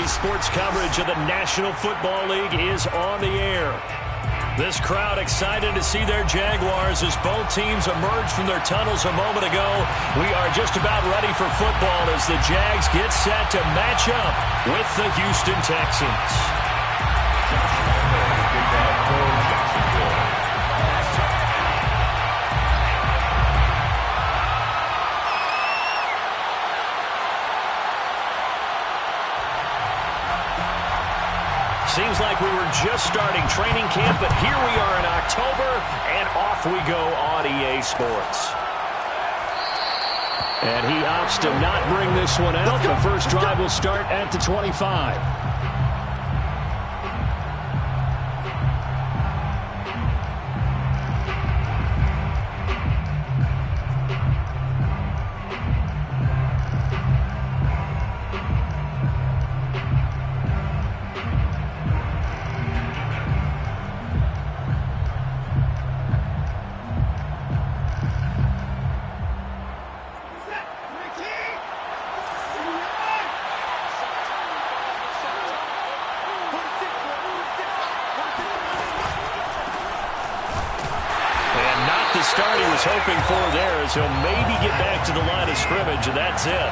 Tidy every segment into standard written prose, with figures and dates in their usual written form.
sports coverage of the National Football League is on the air. This crowd excited to see their Jaguars as both teams emerge from their tunnels a moment ago. We are just about ready for football as the Jags get set to match up with the Houston Texans. Seems like we were just starting training camp, but here we are in October, and off we go on EA Sports. And he opts to not bring this one out. The first drive will start at the 25. The start he was hoping for there as he'll maybe get back to the line of scrimmage, and that's it.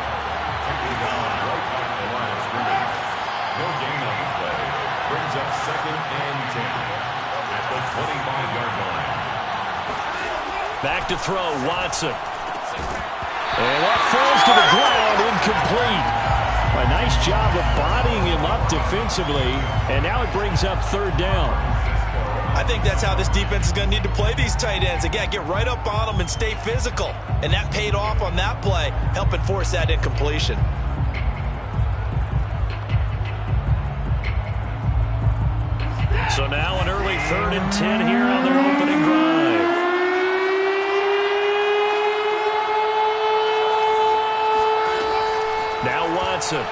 No gain on the play. Brings up 2nd and 10 at the 25-yard line. Back to throw, Watson. And that falls to the ground, incomplete. A nice job of bodying him up defensively, and now it brings up 3rd down. I think that's how this defense is going to need to play these tight ends. Again, get right up on them and stay physical. And that paid off on that play, helping force that incompletion. So now an early 3rd and 10 here on their opening drive. Now Watson.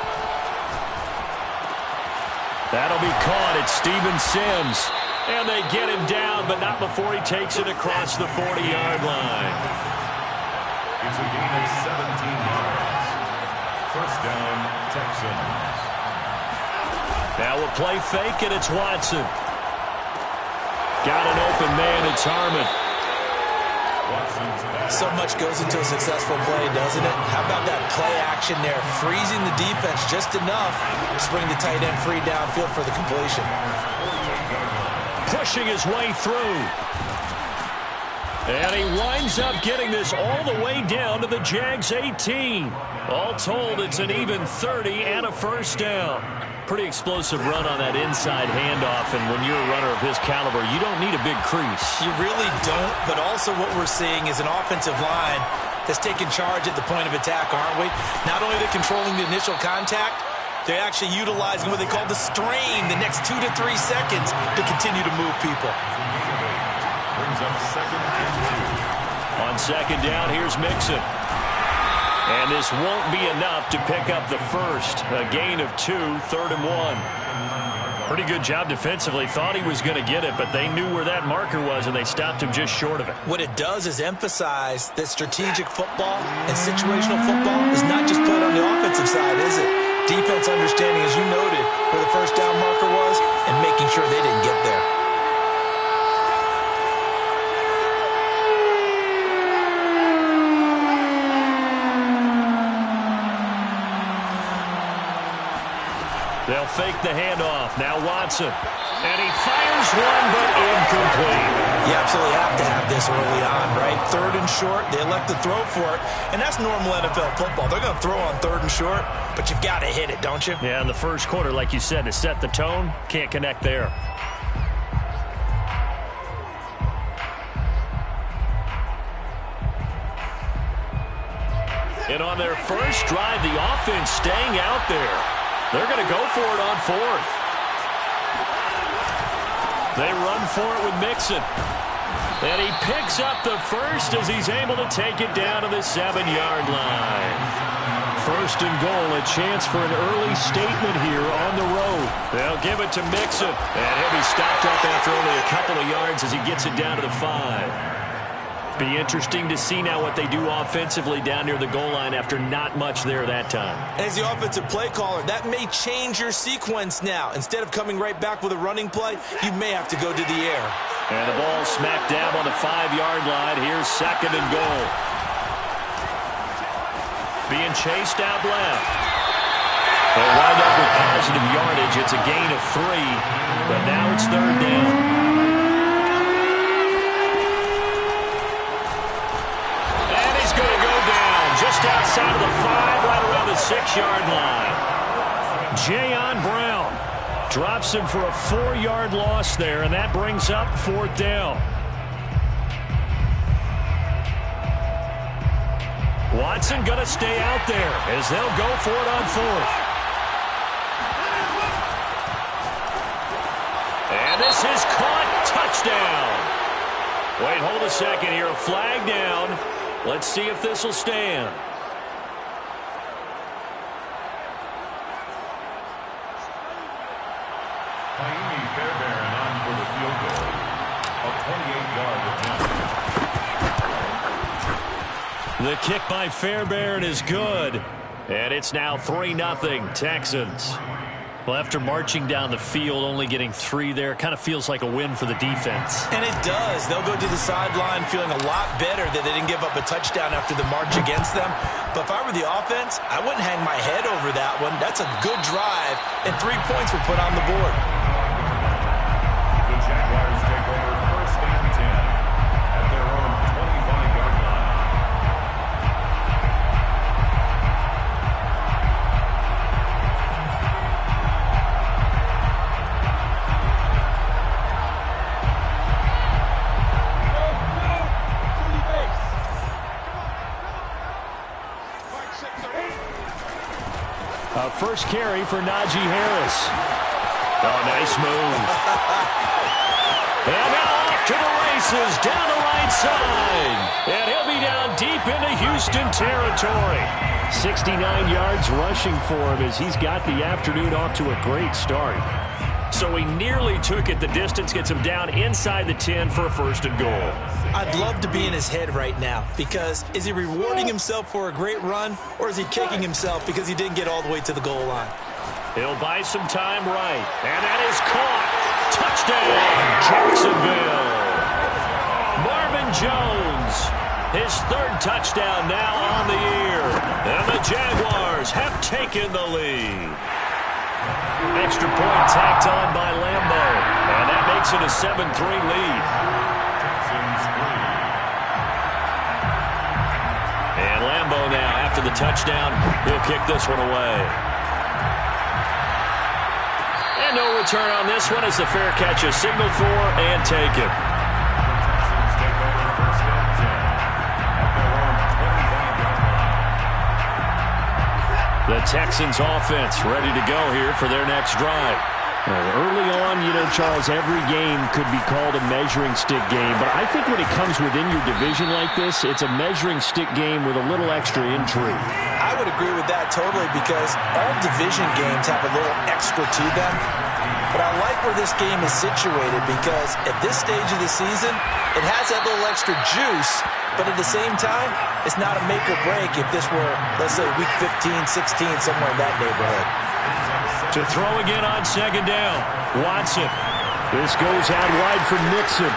That'll be caught at Steven Sims. And they get him down, but not before he takes it across the 40-yard line. It's a gain of 17 yards. First down, Texans. Now we'll play fake, and it's Watson. Got an open man, it's Harmon. So much goes into a successful play, doesn't it? How about that play action there, freezing the defense just enough to bring the tight end free downfield for the completion. Pushing his way through. And he winds up getting this all the way down to the Jags 18. All told, it's an even 30 and a first down. Pretty explosive run on that inside handoff, and when you're a runner of his caliber, you don't need a big crease. You really don't, but also what we're seeing is an offensive line that's taking charge at the point of attack, aren't we? Not only are they controlling the initial contact, they're actually utilizing what they call the strain, the next 2 to 3 seconds to continue to move people. Brings up 2nd and 2. On 2nd down, here's Mixon. And this won't be enough to pick up the first. A gain of 2, 3rd and 1. Pretty good job defensively. Thought he was going to get it, but they knew where that marker was, and they stopped him just short of it. What it does is emphasize that strategic football and situational football is not just played on the offensive side, is it? Defense understanding, as you noted, where the first down marker was and making sure they didn't get there. They'll fake the handoff. Now Watson. And he fires one, but incomplete. You absolutely have to have this early on, right? 3rd and short, they elect to throw for it. And that's normal NFL football. They're going to throw on 3rd and short, but you've got to hit it, don't you? Yeah, in the first quarter, like you said, to set the tone, can't connect there. And on their first drive, the offense staying out there. They're going to go for it on 4th. They run for it with Mixon. And he picks up the first as he's able to take it down to the 7-yard line. 1st and goal, a chance for an early statement here on the road. They'll give it to Mixon. And he'll be stopped up after only a couple of yards as he gets it down to the 5. Be interesting to see now what they do offensively down near the goal line after not much there that time. As the offensive play caller, that may change your sequence now. Instead of coming right back with a running play, you may have to go to the air. And the ball smacked down on the 5-yard line. Here's 2nd and goal. Being chased out left. They'll wind up with positive yardage. It's a gain of 3, but now it's 3rd down. Just outside of the 5, right around the 6-yard line. Jayon Brown drops him for a 4-yard loss there, and that brings up 4th down. Watson going to stay out there as they'll go for it on 4th. And this is caught. Touchdown. Wait, hold a second here. A flag down. Let's see if this will stand. Fairbairn on for the field goal. A 28-yard attempt. The kick by Fairbairn is good. And it's now 3-0 Texans. Well, after marching down the field, only getting 3 there, kind of feels like a win for the defense. And it does. They'll go to the sideline feeling a lot better that they didn't give up a touchdown after the march against them. But if I were the offense, I wouldn't hang my head over that one. That's a good drive, and 3 points were put on the board. The Jaguars take over 1st and 10 at their own 25-yard line. First carry for Najee Harris. Oh, nice move. And now off to the races down the right side. And he'll be down deep into Houston territory. 69 yards rushing for him as he's got the afternoon off to a great start. So he nearly took it the distance, gets him down inside the 10 for a 1st and goal. I'd love to be in his head right now because is he rewarding himself for a great run or is he kicking himself because he didn't get all the way to the goal line? He'll buy some time right. And that is caught. Touchdown, Jacksonville. Marvin Jones, his 3rd touchdown now on the year. And the Jaguars have taken the lead. Extra point tacked on by Lambo. And that makes it a 7-3 lead. And Lambo now, after the touchdown, he'll kick this one away. And no return on this one as the fair catch is signaled for and taken. The Texans offense ready to go here for their next drive. Early on, Charles, every game could be called a measuring stick game. But I think when it comes within your division like this, it's a measuring stick game with a little extra intrigue. I would agree with that totally because all division games have a little extra to them. But I like where this game is situated because at this stage of the season, it has that little extra juice. But at the same time, it's not a make or break if this were, let's say, week 15, 16, somewhere in that neighborhood. To throw again on 2nd down. Watson. This goes out wide for Nixon.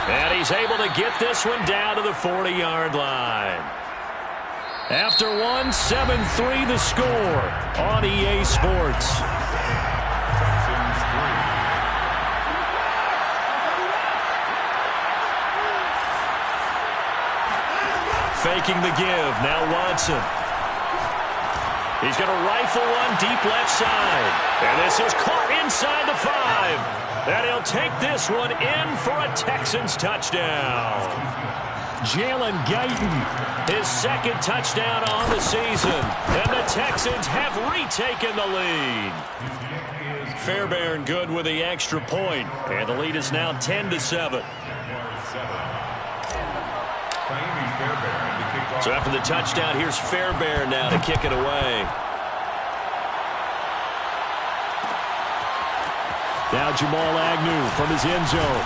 And he's able to get this one down to the 40-yard line. After one, 7-3 the score on EA Sports. Faking the give. Now Watson. He's going to rifle one deep left side. And this is caught inside the 5. And he'll take this one in for a Texans touchdown. Jalen Guyton, his 2nd touchdown on the season. And the Texans have retaken the lead. Fairbairn good with the extra point. And the lead is now 10-7. So after the touchdown, here's Fairbairn now to kick it away. Now Jamal Agnew from his end zone.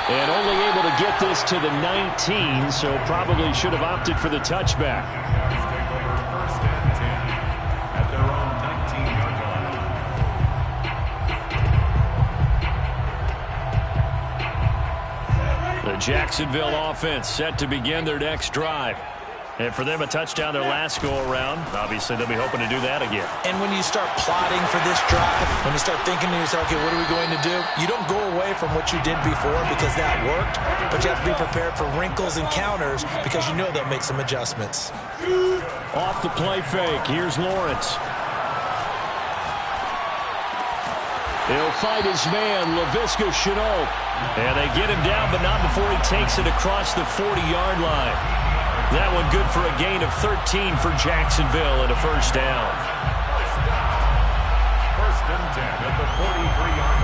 And only able to get this to the 19, so probably should have opted for the touchback. Take over first and 10 at their own 19-yard line. The Jacksonville offense set to begin their next drive. And for them, a touchdown their last go-around. Obviously, they'll be hoping to do that again. And when you start plotting for this drive, when you start thinking to yourself, okay, what are we going to do? You don't go away from what you did before because that worked, but you have to be prepared for wrinkles and counters because you know they'll make some adjustments. Off the play fake, here's Lawrence. He'll fight his man, Laviska Shenault. And they get him down, but not before he takes it across the 40-yard line. That one good for a gain of 13 for Jacksonville and a first down. First and 10 at the 43-yard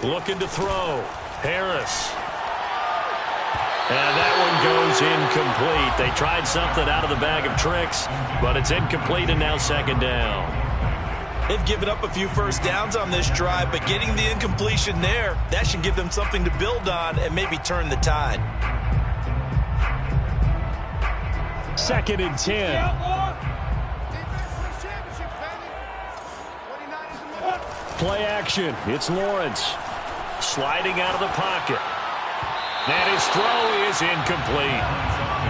line. Looking to throw. Harris. And that one goes incomplete. They tried something out of the bag of tricks, but it's incomplete and now second down. They've given up a few first downs on this drive, but getting the incompletion there, that should give them something to build on and maybe turn the tide. Second and 10. Play action. It's Lawrence. Sliding out of the pocket. And his throw is incomplete.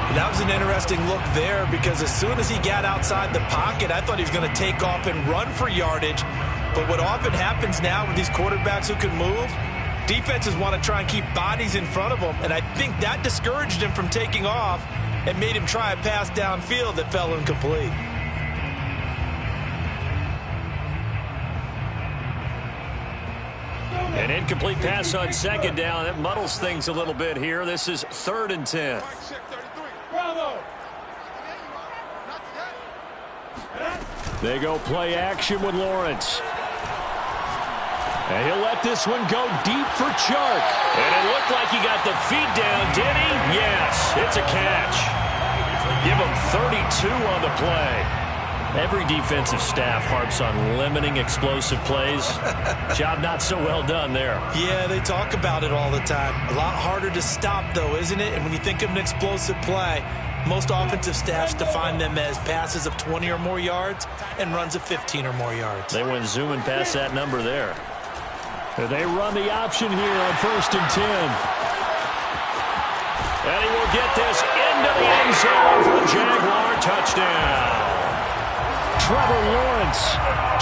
That was an interesting look there because as soon as he got outside the pocket, I thought he was going to take off and run for yardage. But what often happens now with these quarterbacks who can move, defenses want to try and keep bodies in front of them. And I think that discouraged him from taking off and made him try a pass downfield that fell incomplete. An incomplete pass on second down. That muddles things a little bit here. This is third and 10. They go play action with Lawrence. And he'll let this one go deep for Chark. And it looked like he got the feet down, did he? Yes, it's a catch. Give him 32 on the play. Every defensive staff harps on limiting explosive plays. Job not so well done there. Yeah, they talk about it all the time. A lot harder to stop, though, isn't it? And when you think of an explosive play, most offensive staffs define them as passes of 20 or more yards and runs of 15 or more yards. They went zooming past that number there. They run the option here on first and 10. And he will get this into the end zone for a Jaguar touchdown. Trevor Lawrence,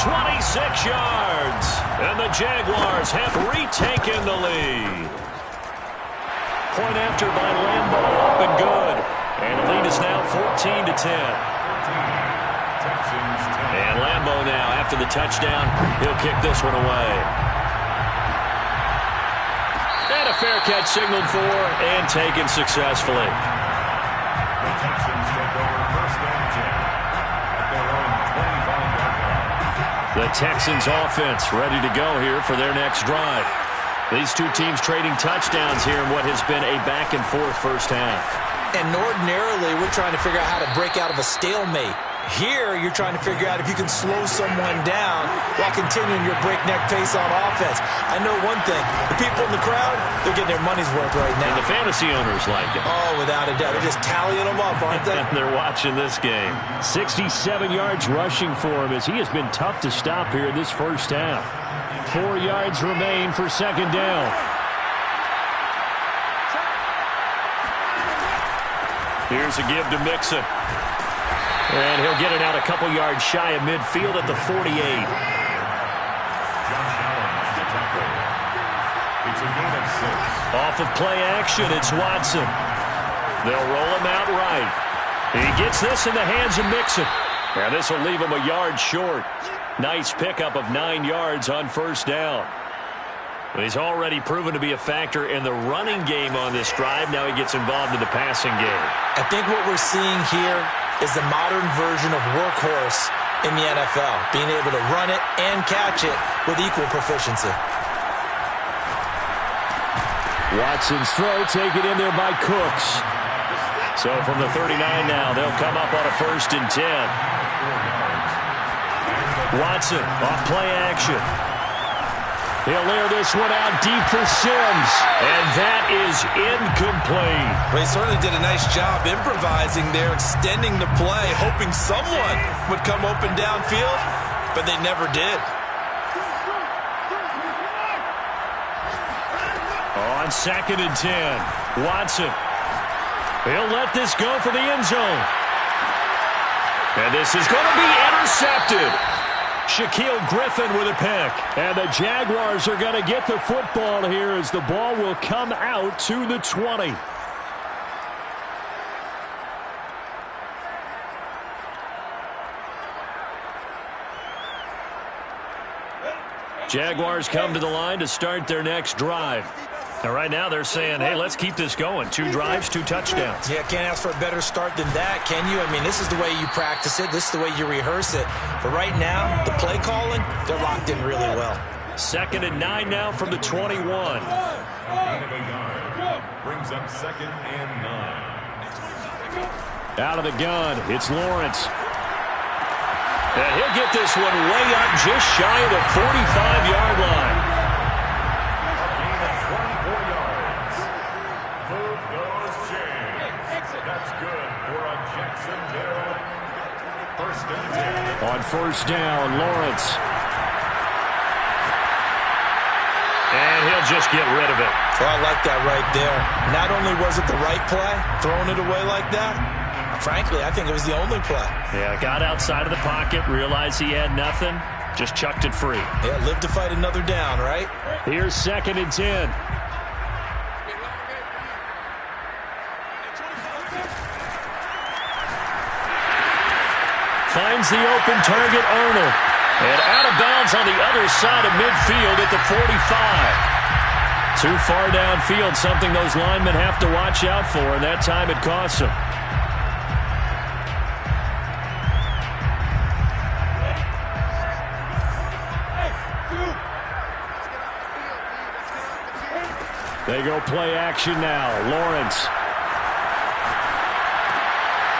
26 yards. And the Jaguars have retaken the lead. Point after by Lambo, up and good. And the lead is now 14-10. And Lambo now, after the touchdown, he'll kick this one away. And a fair catch signaled for and taken successfully. The Texans take over first and 10 at their own 25-yard line. The Texans offense ready to go here for their next drive. These two teams trading touchdowns here in what has been a back-and-forth first half. And ordinarily, we're trying to figure out how to break out of a stalemate. Here, you're trying to figure out if you can slow someone down while continuing your breakneck pace on offense. I know one thing. The people in the crowd, they're getting their money's worth right now. And the fantasy owners like it. Oh, without a doubt. They're just tallying them up, aren't they? And they're watching this game. 67 yards rushing for him as he has been tough to stop here in this first half. 4 yards remain for second down. Here's a give to Mixon. And he'll get it out a couple yards shy of midfield at the 48. Josh Allen, the tackle. It's a gain of 6. Off of play action, it's Watson. They'll roll him out right. He gets this in the hands of Mixon. Now this will leave him a yard short. Nice pickup of 9 yards on first down. He's already proven to be a factor in the running game on this drive. Now he gets involved in the passing game. I think what we're seeing here is the modern version of workhorse in the NFL, being able to run it and catch it with equal proficiency. Watson's throw taken in there by Cooks. So from the 39 now, they'll come up on a 1st and 10. Watson off play action. He'll layer this one out deep for Sims. And that is incomplete. Well, he certainly did a nice job improvising there, extending the play, hoping someone would come open downfield, but they never did. On 2nd and 10, Watson. He'll let this go for the end zone. And this is going to be intercepted. Shaquille Griffin with a pick. And the Jaguars are going to get the football here as the ball will come out to the 20. Jaguars come to the line to start their next drive. And right now they're saying, hey, let's keep this going. 2 drives, 2 touchdowns. Yeah, can't ask for a better start than that, can you? I mean, this is the way you practice it. This is the way you rehearse it. But right now, the play calling, they're locked in really well. 2nd and 9 now from the 21. Brings up 2nd and 9. Out of the gun, it's Lawrence. And he'll get this one way up just shy of the 45-yard line. On 1st down, Lawrence. And he'll just get rid of it. Well, I like that right there. Not only was it the right play, throwing it away like that, frankly, I think it was the only play. Yeah, got outside of the pocket, realized he had nothing, just chucked it free. Yeah, live to fight another down, right? Here's 2nd and 10. Finds the open target, Arnold. And out of bounds on the other side of midfield at the 45. Too far downfield, something those linemen have to watch out for, and that time it costs them. They go play action now. Lawrence.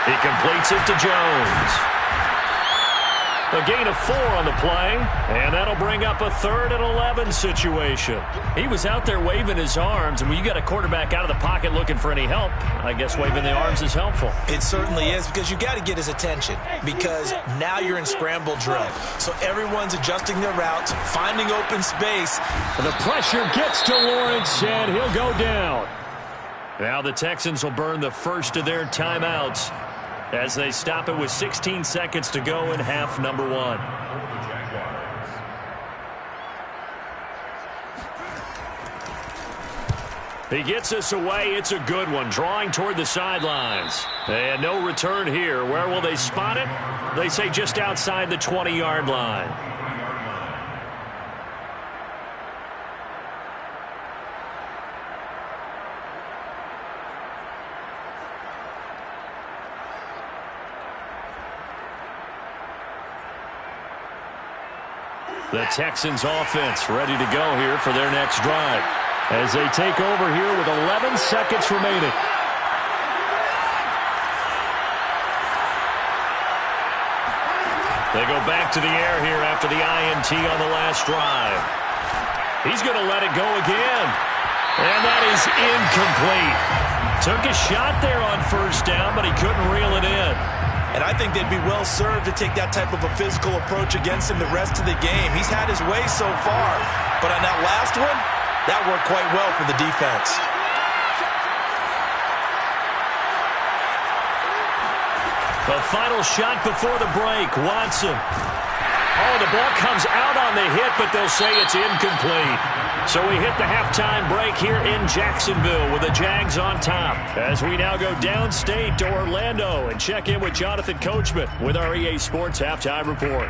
He completes it to Jones. A gain of 4 on the play, and that'll bring up a 3rd and 11 situation. He was out there waving his arms, and when you got a quarterback out of the pocket looking for any help, I guess waving the arms is helpful. It certainly is, because you got to get his attention, because now you're in scramble drill. So everyone's adjusting their routes, finding open space. And the pressure gets to Lawrence, and he'll go down. Now the Texans will burn the first of their timeouts as they stop it with 16 seconds to go in half number 1. He gets us away. It's a good one, drawing toward the sidelines. And no return here. Where will they spot it? They say just outside the 20-yard line. The Texans offense ready to go here for their next drive as they take over here with 11 seconds remaining. They go back to the air here after the INT on the last drive. He's going to let it go again. And that is incomplete. Took a shot there on 1st down, but he couldn't reel it in. And I think they'd be well served to take that type of a physical approach against him the rest of the game. He's had his way so far, but on that last one, that worked quite well for the defense. The final shot before the break, Watson. Oh, the ball comes out on the hit, but they'll say it's incomplete. So we hit the halftime break here in Jacksonville with the Jags on top. As we now go downstate to Orlando and check in with Jonathan Coachman with our EA Sports Halftime Report.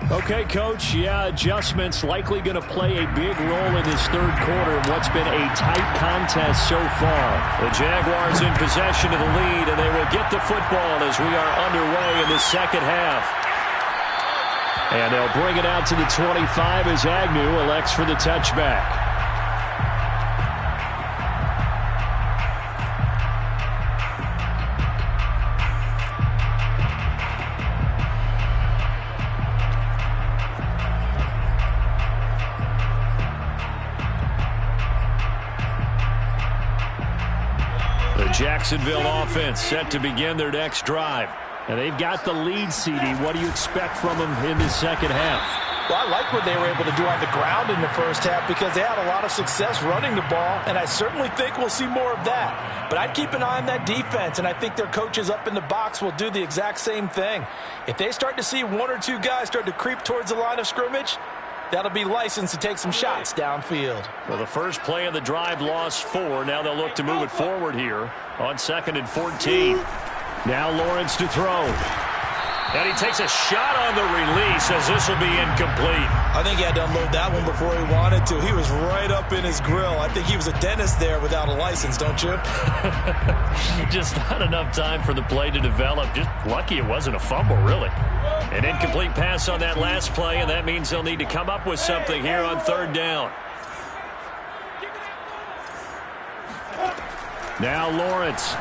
Okay, Coach, adjustments likely going to play a big role in this third quarter in what's been a tight contest so far. The Jaguars in possession of the lead, and they will get the football as we are underway in the second half. And they'll bring it out to the 25 as Agnew elects for the touchback. Jacksonville offense set to begin their next drive. And they've got the lead, CD. What do you expect from them in the second half? Well, I like what they were able to do on the ground in the first half because they had a lot of success running the ball, and I certainly think we'll see more of that. But I'd keep an eye on that defense, and I think their coaches up in the box will do the exact same thing. If they start to see one or two guys start to creep towards the line of scrimmage, that'll be licensed to take some shots downfield. Well, the first play of the drive lost 4. Now they'll look to move it forward here on 2nd and 14. Now Lawrence to throw. And he takes a shot on the release as this will be incomplete. I think he had to unload that one before he wanted to. He was right up in his grill. I think he was a dentist there without a license, don't you? Just not enough time for the play to develop. Just lucky it wasn't a fumble, really. An incomplete pass on that last play, and that means they'll need to come up with something here on 3rd down. Now Lawrence.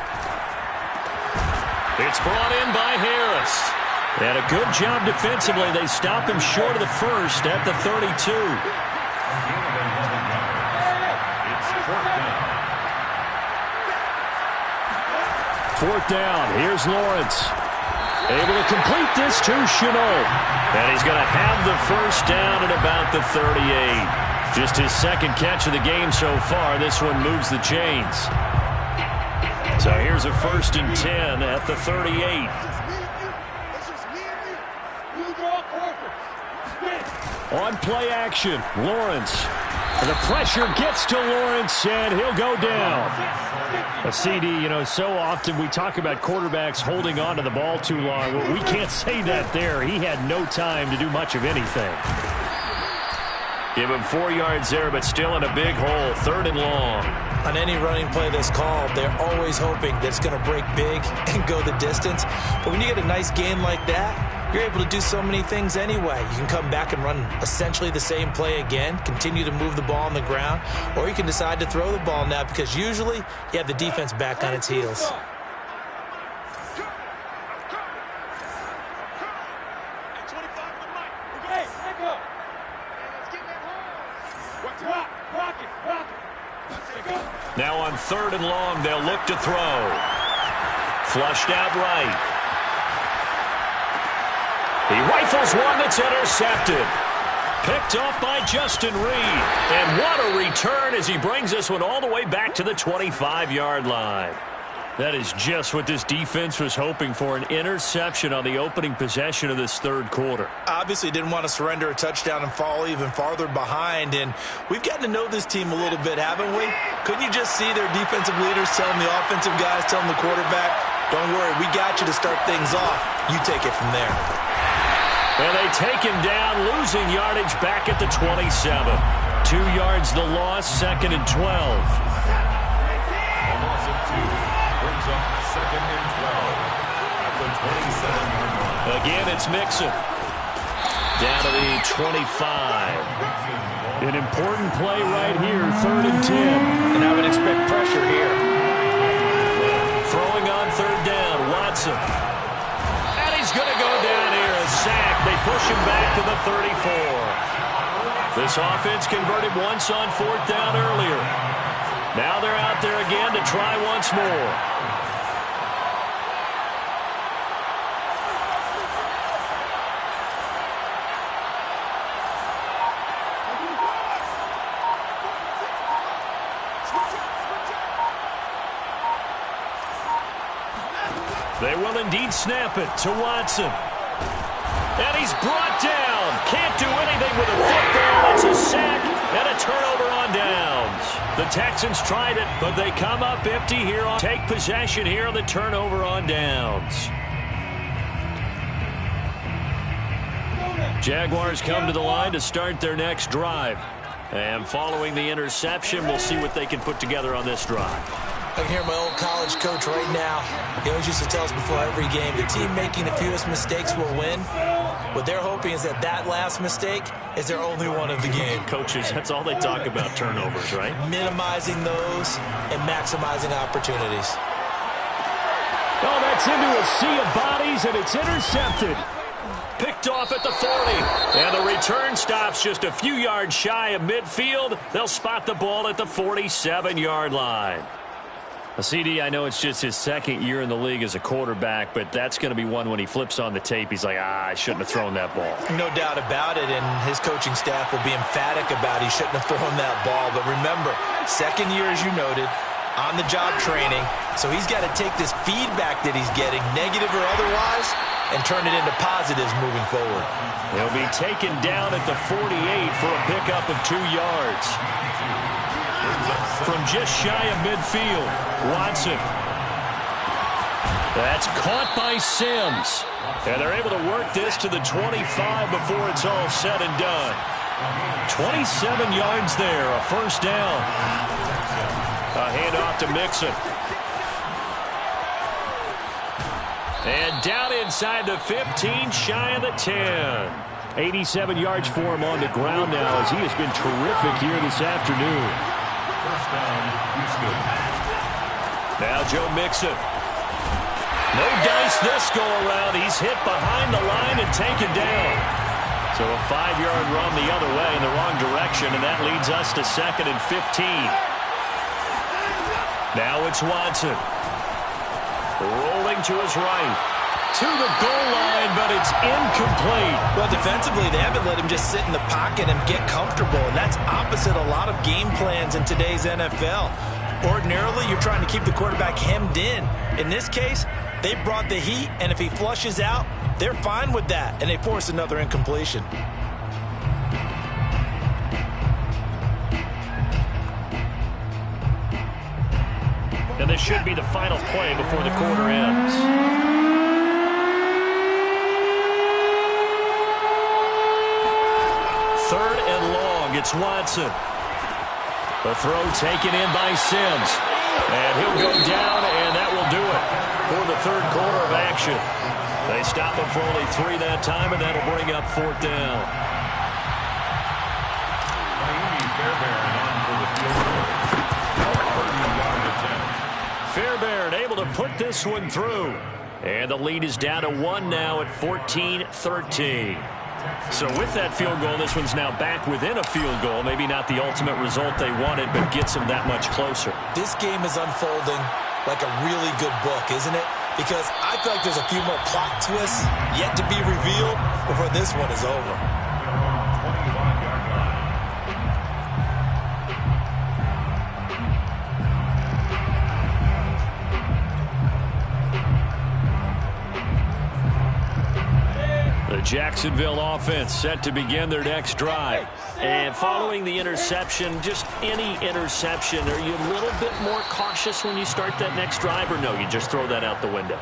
It's brought in by Harris. And a good job defensively. They stop him short of the first at the 32. It's 4th down. Here's Lawrence. Able to complete this to Chenault. And he's going to have the first down at about the 38. Just his second catch of the game so far. This one moves the chains. So here's a 1st and 10 at the 38. On play action, Lawrence. And the pressure gets to Lawrence, and he'll go down. A CD, so often we talk about quarterbacks holding on to the ball too long. Well, we can't say that there. He had no time to do much of anything. Give him 4 yards there, but still in a big hole. 3rd and long. On any running play that's called, they're always hoping that it's going to break big and go the distance. But when you get a nice game like that, you're able to do so many things anyway. You can come back and run essentially the same play again, continue to move the ball on the ground, or you can decide to throw the ball now because usually you have the defense back on its heels. Now on 3rd and long, they'll look to throw. Flushed out right. He rifles one that's intercepted. Picked off by Justin Reed. And what a return as he brings this one all the way back to the 25-yard line. That is just what this defense was hoping for, an interception on the opening possession of this 3rd quarter. Obviously didn't want to surrender a touchdown and fall even farther behind, and we've gotten to know this team a little bit, haven't we? Couldn't you just see their defensive leaders telling the offensive guys, telling the quarterback, don't worry, we got you to start things off. You take it from there. And they take him down, losing yardage back at the 27. 2 yards the loss, 2nd and 12. Again, it's Mixon. Down to the 25. An important play right here, 3rd and 10. And I would expect pressure here. Throwing on 3rd down, Watson. And he's going to go down here, a sack. They push him back to the 34. This offense converted once on 4th down earlier. Now they're out there again to try once more. They will indeed snap it to Watson. And he's brought down. Can't do anything with a football. It's a sack and a turnover on downs. The Texans tried it, but they come up empty here. Take possession here on the turnover on downs. Jaguars come to the line to start their next drive. And following the interception, we'll see what they can put together on this drive. I can hear my old college coach right now. He always used to tell us before every game, the team making the fewest mistakes will win. What they're hoping is that last mistake is their only one of the game. Coaches, that's all they talk about, turnovers, right? Minimizing those and maximizing opportunities. Oh, that's into a sea of bodies, and it's intercepted. Picked off at the 40. And the return stops just a few yards shy of midfield. They'll spot the ball at the 47-yard line. CD, I know it's just his second year in the league as a quarterback, but that's going to be one when he flips on the tape. He's like, I shouldn't have thrown that ball. No doubt about it, and his coaching staff will be emphatic about he shouldn't have thrown that ball. But remember, second year, as you noted, on-the-job training, so he's got to take this feedback that he's getting, negative or otherwise, and turn it into positives moving forward. He'll be taken down at the 48 for a pickup of 2 yards. From just shy of midfield, Watson. That's caught by Sims. And they're able to work this to the 25 before it's all said and done. 27 yards there, a first down. A handoff to Mixon. And down inside the 15, shy of the 10. 87 yards for him on the ground now as he has been terrific here this afternoon. First down, Houston. Now Joe Mixon. No dice this go around. He's hit behind the line and taken down. So a 5-yard run the other way in the wrong direction, and that leads us to 2nd and 15. Now it's Watson. Rolling to his right. To the goal line, but it's incomplete. Well, defensively, they haven't let him just sit in the pocket and get comfortable, and that's opposite a lot of game plans in today's NFL. Ordinarily, you're trying to keep the quarterback hemmed in. In this case, they brought the heat, and if he flushes out, they're fine with that, and they force another incompletion. And this should be the final play before the quarter ends. Third and long, it's Watson. The throw taken in by Sims. And he'll go down, and that will do it for the third quarter of action. They stop him for only 3 that time, and that'll bring up 4th down. Fairbairn able to put this one through. And the lead is down to 1 now at 14-13. So with that field goal, this one's now back within a field goal. Maybe not the ultimate result they wanted, but gets them that much closer. This game is unfolding like a really good book, isn't it? Because I feel like there's a few more plot twists yet to be revealed before this one is over. The Jacksonville offense set to begin their next drive. And following the interception, just any interception, are you a little bit more cautious when you start that next drive, or no, you just throw that out the window?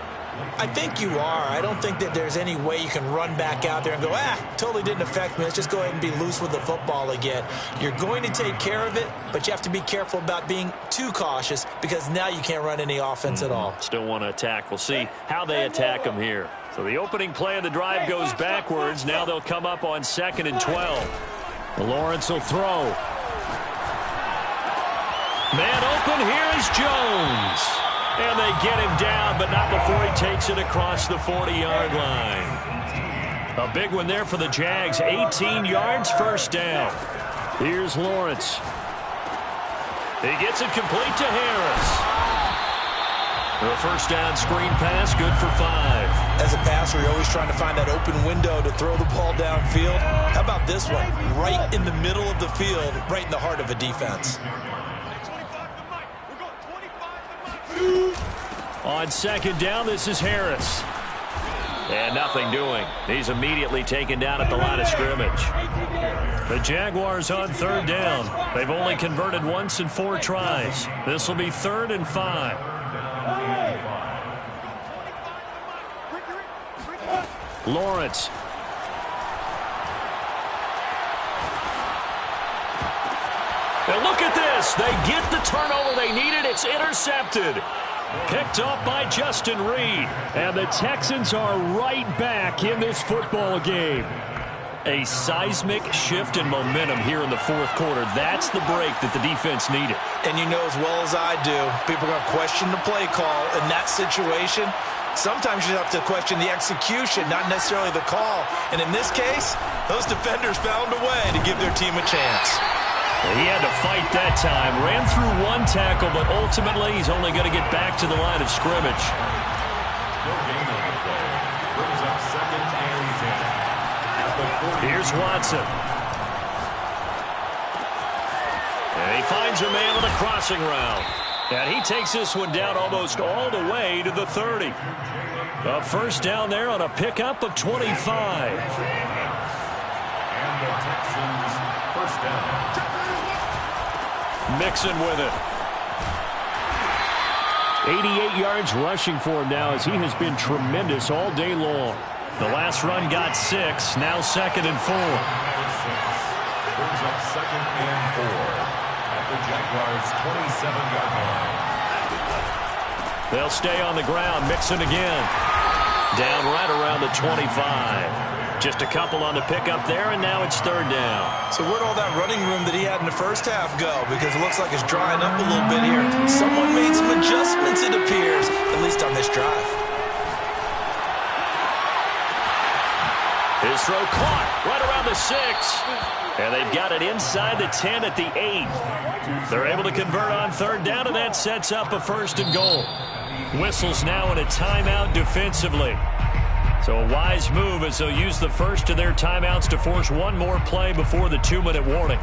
I think you are. I don't think that there's any way you can run back out there and go, totally didn't affect me. Let's just go ahead and be loose with the football again. You're going to take care of it, but you have to be careful about being too cautious because now you can't run any offense at all. Still want to attack. We'll see how they attack them here. So the opening play of the drive goes backwards. Now they'll come up on 2nd and 12. Lawrence will throw. Man open, here is Jones. And they get him down, but not before he takes it across the 40-yard line. A big one there for the Jags. 18 yards, first down. Here's Lawrence. He gets it complete to Harris. The first down screen pass, good for 5. As a passer, you're always trying to find that open window to throw the ball downfield. How about this one? Right in the middle of the field, right in the heart of a defense. On 2nd down, this is Harris. And nothing doing. He's immediately taken down at the line of scrimmage. The Jaguars on 3rd down. They've only converted once in 4 tries. This will be 3rd and 5. Lawrence. And look at this. They get the turnover they needed. It's intercepted. Picked up by Justin Reed. And the Texans are right back in this football game. A seismic shift in momentum here in the fourth quarter. That's the break that the defense needed. And you know as well as I do, people are going to question the play call in that situation. Sometimes you have to question the execution, not necessarily the call. And in this case, those defenders found a way to give their team a chance. He had to fight that time. Ran through one tackle, but ultimately he's only going to get back to the line of scrimmage. Brings up 2nd and 10. Here's Watson. And he finds a man on the crossing route. And he takes this one down almost all the way to the 30. A first down there on a pickup of 25. And the Texans first down. Mixon with it. 88 yards rushing for him now as he has been tremendous all day long. The last run got 6, now 2nd and 4. Brings up 2nd and 4 at the Jaguars' 27-yard line. They'll stay on the ground. Mixon again. Down right around the 25. Just a couple on the pickup there, and now it's 3rd down. So where'd all that running room that he had in the first half go? Because it looks like it's drying up a little bit here. Someone made some adjustments, it appears, at least on this drive. His throw caught right around the 6. And they've got it inside the 10 at the 8. They're able to convert on 3rd down, and that sets up a 1st and goal. Whistles now in a timeout defensively. So a wise move as they'll use the first of their timeouts to force one more play before the 2-minute warning.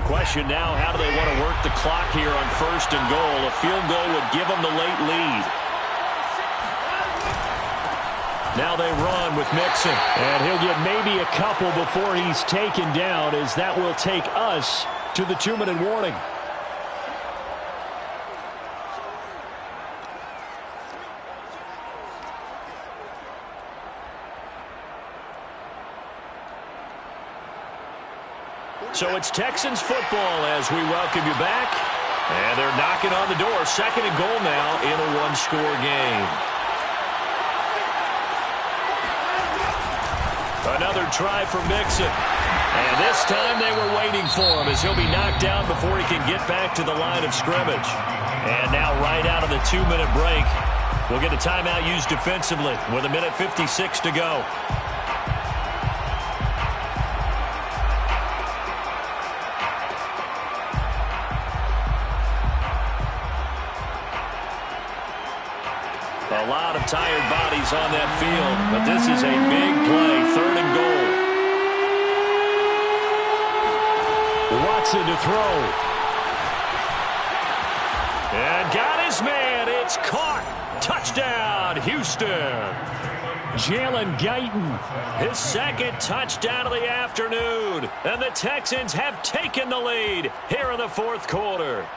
Question now, how do they want to work the clock here on 1st and goal? A field goal would give them the late lead. Now they run with Mixon. And he'll get maybe a couple before he's taken down, as that will take us to the 2-minute warning. So it's Texans football as we welcome you back. And they're knocking on the door. 2nd and goal now in a one-score game. Another try for Mixon. And this time they were waiting for him as he'll be knocked down before he can get back to the line of scrimmage. And now right out of the 2-minute break, we'll get a timeout used defensively with 1:56 to go. A lot of tired bodies on that field, but this is a big play, 3rd and goal. Watson to throw. And got his man. It's caught. Touchdown, Houston. Jalen Guyton, his 2nd touchdown of the afternoon. And the Texans have taken the lead here in the 4th quarter.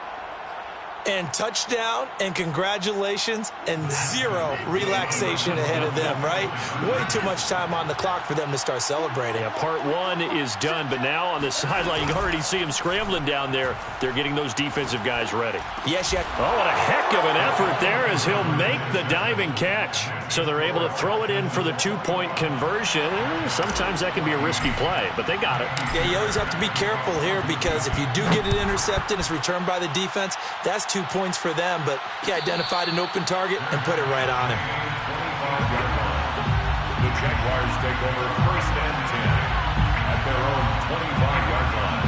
And touchdown, and congratulations, and 0 relaxation ahead of them, right? Way too much time on the clock for them to start celebrating. Yeah, part 1 is done, but now on the sideline, you can already see him scrambling down there. They're getting those defensive guys ready. Yes, yeah. Oh, what a heck of an effort there as he'll make the diving catch. So they're able to throw it in for the 2-point conversion. Sometimes that can be a risky play, but they got it. Yeah, you always have to be careful here because if you do get it intercepted, it's returned by the defense. That's 2 points for them, but he identified an open target and put it right on him. The Jaguars take over 1st and 10 at their own 25-yard line.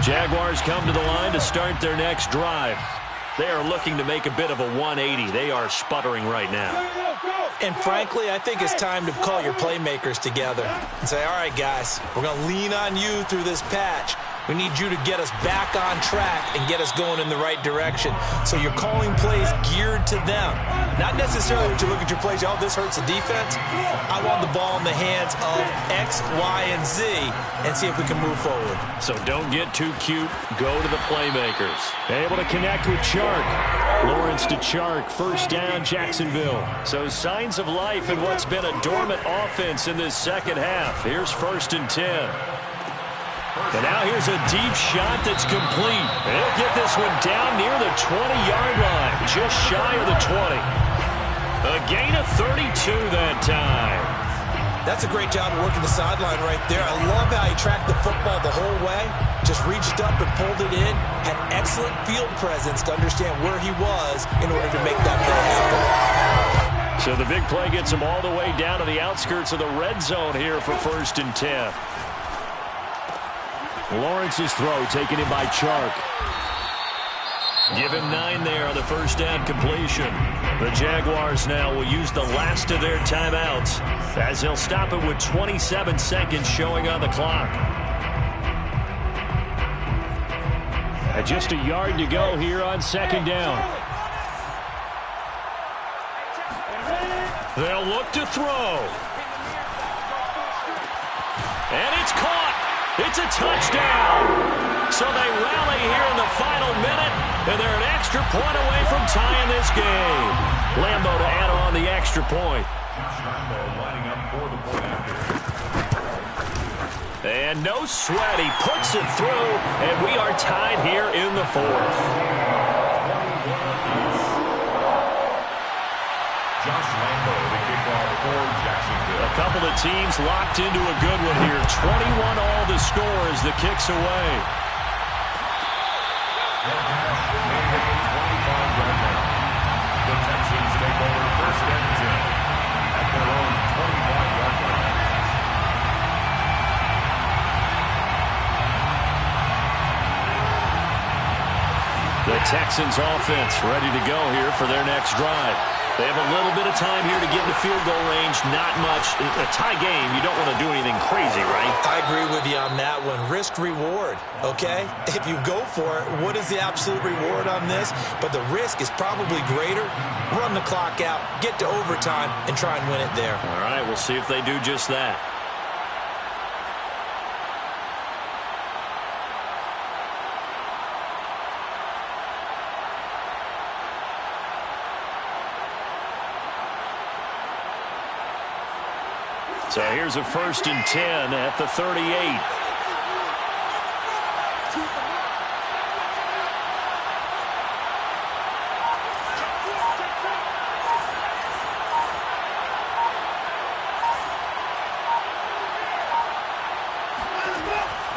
Jaguars come to the line to start their next drive. They are looking to make a bit of a 180. They are sputtering right now. And frankly, I think it's time to call your playmakers together and say, all right, guys, we're going to lean on you through this patch. We need you to get us back on track and get us going in the right direction. So you're calling plays geared to them. Not necessarily that you look at your plays, oh, this hurts the defense. I want the ball in the hands of X, Y, and Z and see if we can move forward. So don't get too cute. Go to the playmakers. Able to connect with Chark. Lawrence to Chark. First down, Jacksonville. So signs of life in what's been a dormant offense in this second half. Here's 1st and 10. And now here's a deep shot that's complete. They'll get this one down near the 20-yard line, just shy of the 20. A gain of 32 that time. That's a great job of working the sideline right there. I love how he tracked the football the whole way, just reached up and pulled it in, had excellent field presence to understand where he was in order to make that play happen. So the big play gets him all the way down to the outskirts of the red zone here for 1st and 10. Lawrence's throw taken in by Chark. Give him 9 there on the first down completion. The Jaguars now will use the last of their timeouts as they'll stop it with 27 seconds showing on the clock. And just a yard to go here on 2nd down. They'll look to throw. And it's caught. It's a touchdown. So they rally here in the final minute, and they're an extra point away from tying this game. Lambeau to add on the extra point. Lining up for the point after. And no sweat. He puts it through, and we are tied here in the 4th. Josh Lambeau, the kickoff for Jacksonville. A couple of teams locked into a good one here. 21 all the score as the kick's away. The Texans take over 1st and 10 at their own 25-yard line. The Texans offense ready to go here for their next drive. They have a little bit of time here to get in the field goal range. Not much. A tie game, you don't want to do anything crazy, right? I agree with you on that one. Risk-reward, okay? If you go for it, what is the absolute reward on this? But the risk is probably greater. Run the clock out, get to overtime, and try and win it there. All right, we'll see if they do just that. So here's a 1st and 10 at the 38.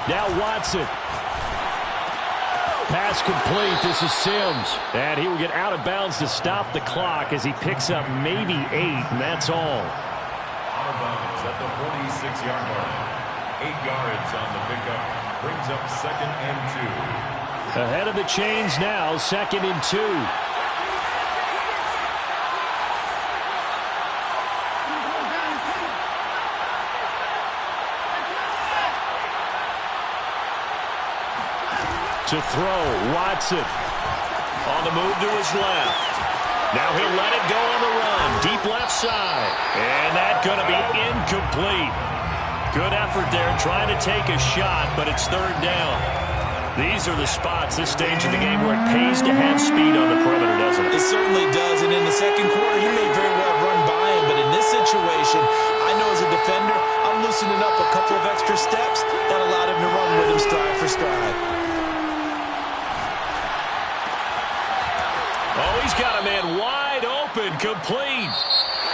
Now Watson. Pass complete. This is Sims. And he will get out of bounds to stop the clock as he picks up maybe 8, and that's all. Out of bounds at the 46-yard line. 8 yards on the pickup. Brings up 2nd and 2. Ahead of the chains now, 2nd and 2. To throw, Watson. On the move to his left. Now he'll let it go on the run. Deep left side. And that's going to be incomplete. Good effort there trying to take a shot, but it's 3rd down. These are the spots, this stage of the game, where it pays to have speed on the perimeter, doesn't it? It certainly does. And in the second quarter, he may very well run by him. But in this situation, I know as a defender, I'm loosening up a couple of extra steps that allowed him to run with him stride for stride. Oh, he's got a man wide open, complete.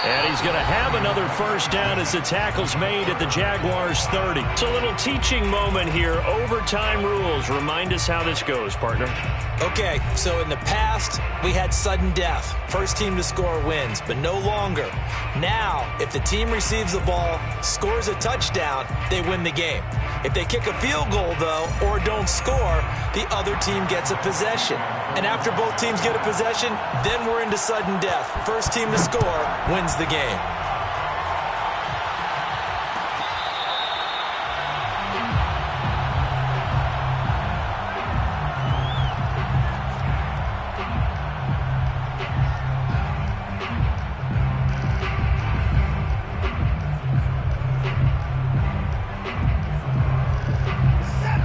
And he's going to have another 1st down as the tackle's made at the Jaguars' 30. It's a little teaching moment here. Overtime rules. Remind us how this goes, partner. Okay, so in the past, we had sudden death. First team to score wins, but no longer. Now, if the team receives the ball, scores a touchdown, they win the game. If they kick a field goal, though, or don't score, the other team gets a possession. And after both teams get a possession, then we're into sudden death. First team to score wins the game.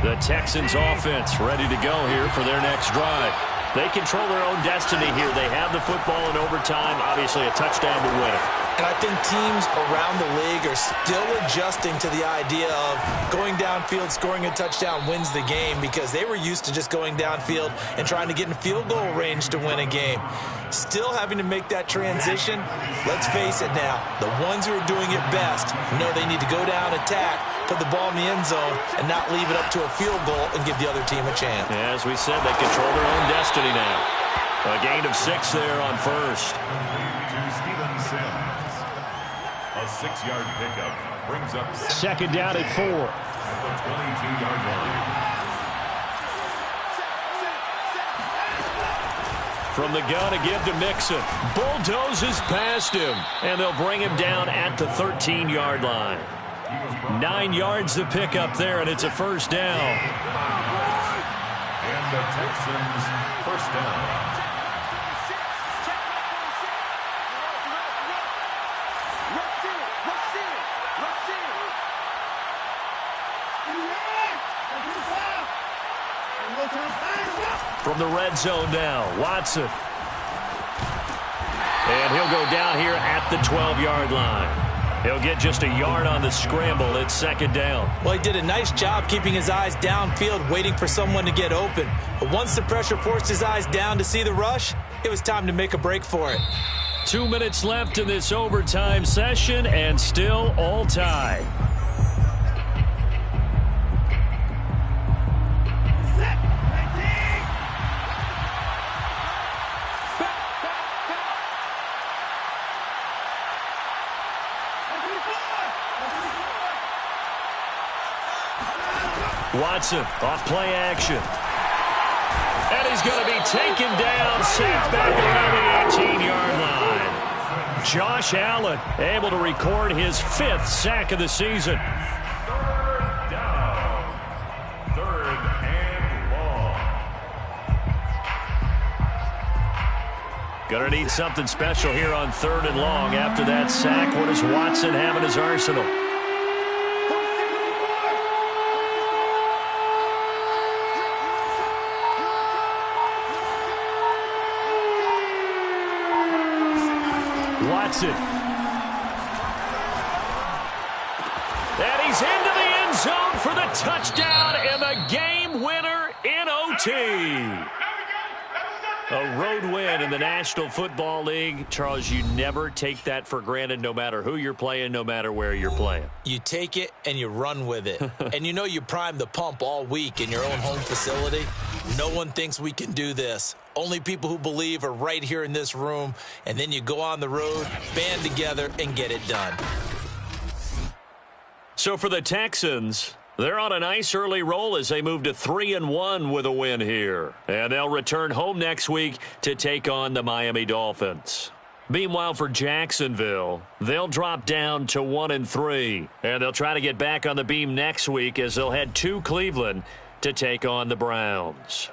The Texans offense ready to go here for their next drive. They control their own destiny here. They have the football in overtime. Obviously, a touchdown would win it. And I think teams around the league are still adjusting to the idea of going downfield, scoring a touchdown wins the game, because they were used to just going downfield and trying to get in field goal range to win a game. Still having to make that transition. Let's face it now, the ones who are doing it best know they need to go down, attack, put the ball in the end zone, and not leave it up to a field goal and give the other team a chance. As we said, they control their own destiny now. A gain of 6 there on first. A 6-yard pickup brings up second down at 4. At the 22-yard line. From the gun, a give to Mixon. Bulldozes past him, and they'll bring him down at the 13-yard line. 9 yards to pick up there, and it's a first down. And the Texans first down. From the red zone now, Watson. And he'll go down here at the 12-yard line. He'll get just a yard on the scramble. It's second down. Well, he did a nice job keeping his eyes downfield, waiting for someone to get open. But once the pressure forced his eyes down to see the rush, it was time to make a break for it. 2 minutes left in this overtime session, and still all tied. Watson off play action. And he's going to be taken down, sacked back around the 18-yard line. Josh Allen able to record his 5th sack of the season. Third down. Third and long. Going to need something special here on 3rd and long after that sack. What does Watson have in his arsenal? Watson. And he's into the end zone for the touchdown and the game winner in OT. A road win in the National Football League. Charles, you never take that for granted, no matter who you're playing, no matter where you're playing. You take it and you run with it. And you know you primed the pump all week in your own home facility. No one thinks we can do this. Only people who believe are right here in this room. And then you go on the road, band together, and get it done. So for the Texans, they're on a nice early roll as they move to 3-1 with a win here. And they'll return home next week to take on the Miami Dolphins. Meanwhile, for Jacksonville, they'll drop down to 1-3. And they'll try to get back on the beam next week as they'll head to Cleveland to take on the Browns.